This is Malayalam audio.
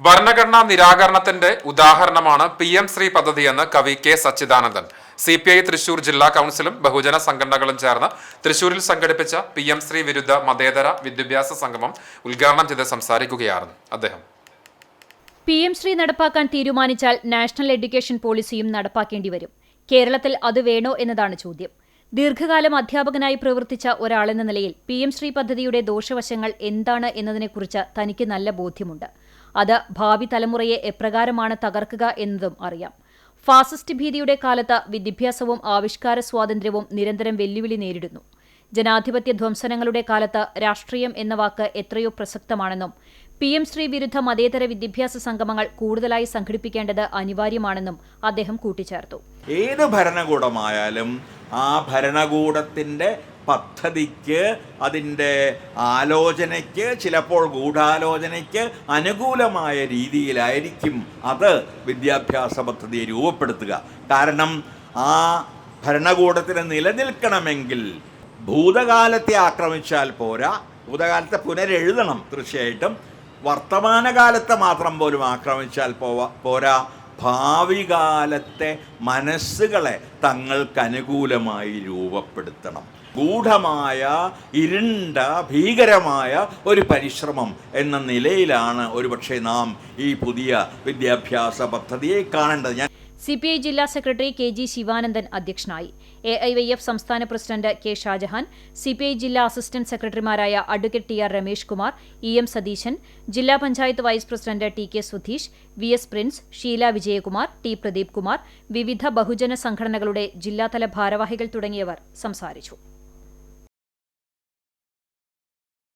ഭരണഘടനാ നിരാകരണത്തിന്റെ ഉദാഹരണമാണ് PM ശ്രീ പദ്ധതിയെന്ന് കവി കെ സച്ചിദാനന്ദൻ. CPI തൃശൂർ ജില്ലാ കൗൺസിലും ബഹുജന സംഘടനകളും ചേർന്ന് തൃശൂരിൽ സംഘടിപ്പിച്ച PM ശ്രീ വിരുദ്ധ മതേതര വിദ്യാഭ്യാസ സംഗമം ഉദ്ഘാടനം ചെയ്ത് സംസാരിക്കുകയായിരുന്നു അദ്ദേഹം. PM ശ്രീ നടപ്പാക്കാൻ തീരുമാനിച്ചാൽ നാഷണൽ എഡ്യൂക്കേഷൻ പോളിസിയും നടപ്പാക്കേണ്ടി വരും. കേരളത്തിൽ അത് വേണോ എന്നതാണ് ചോദ്യം. ദീർഘകാലം അധ്യാപകനായി പ്രവർത്തിച്ച ഒരാളെന്ന നിലയിൽ PM ശ്രീ പദ്ധതിയുടെ ദോഷവശങ്ങൾ എന്താണ് എന്നതിനെക്കുറിച്ച് തനിക്ക് നല്ല ബോധ്യമുണ്ട്. അത് ഭാവി തലമുറയെ എപ്രകാരമാണ് തകർക്കുക എന്നതും അറിയാം. ഫാസിസ്റ്റ് ഭീതിയുടെ കാലത്ത് വിദ്യാഭ്യാസവും ആവിഷ്കാര സ്വാതന്ത്ര്യവും നിരന്തരം വെല്ലുവിളി നേരിടുന്നു. ജനാധിപത്യ ധ്വംസനങ്ങളുടെ കാലത്ത് രാഷ്ട്രീയം എന്ന വാക്ക് എത്രയോ പ്രസക്തമാണെന്നും PM ശ്രീ വിരുദ്ധ മതേതര വിദ്യാഭ്യാസ സംഗമങ്ങൾ കൂടുതലായി സംഘടിപ്പിക്കേണ്ടത് അനിവാര്യമാണെന്നും അദ്ദേഹം കൂട്ടിച്ചേർത്തു. ഏത് ഭരണകൂടമായാലും ആ ഭരണകൂടത്തിൻ്റെ പദ്ധതിക്ക്, അതിൻ്റെ ആലോചനയ്ക്ക്, ചിലപ്പോൾ ഗൂഢാലോചനയ്ക്ക് അനുകൂലമായ രീതിയിലായിരിക്കും അത് വിദ്യാഭ്യാസ പദ്ധതിയെ രൂപപ്പെടുത്തുക. കാരണം ആ ഭരണകൂടത്തിന് നിലനിൽക്കണമെങ്കിൽ ഭൂതകാലത്തെ ആക്രമിച്ചാൽ പോരാ, ഭൂതകാലത്തെ പുനരെഴുതണം തീർച്ചയായിട്ടും. വർത്തമാനകാലത്തെ മാത്രം പോലും ആക്രമിച്ചാൽ പോരാ, ഭാവി കാലത്തെ മനസ്സുകളെ തങ്ങൾക്കനുകൂലമായി രൂപപ്പെടുത്തണം. ഗൂഢമായ, ഇരുണ്ട, ഭീകരമായ ഒരു പരിശ്രമം എന്ന നിലയിലാണ് ഒരുപക്ഷെ നാം ഈ പുതിയ വിദ്യാഭ്യാസ പദ്ധതിയെ കാണേണ്ടത്. CPI ജില്ലാ സെക്രട്ടറി KG ശിവാനന്ദൻ അധ്യക്ഷനായി. AIYF സംസ്ഥാന പ്രസിഡന്റ് K ഷാജഹാൻ, CPI ജില്ലാ അസിസ്റ്റന്റ് സെക്രട്ടറിമാരായ advocate TR Ramesh Kumar, EM Satheesan, ജില്ലാ panchayat vice president TK Sudheesh, VS Prince, Sheela Vijayakumar, T Pradeep Kumar, വിവിധ ബഹുജന സംഘടനകളുടെ ജില്ലാതല ഭാരവാഹികൾ തുടങ്ങിയവർ സംസാരിച്ചു.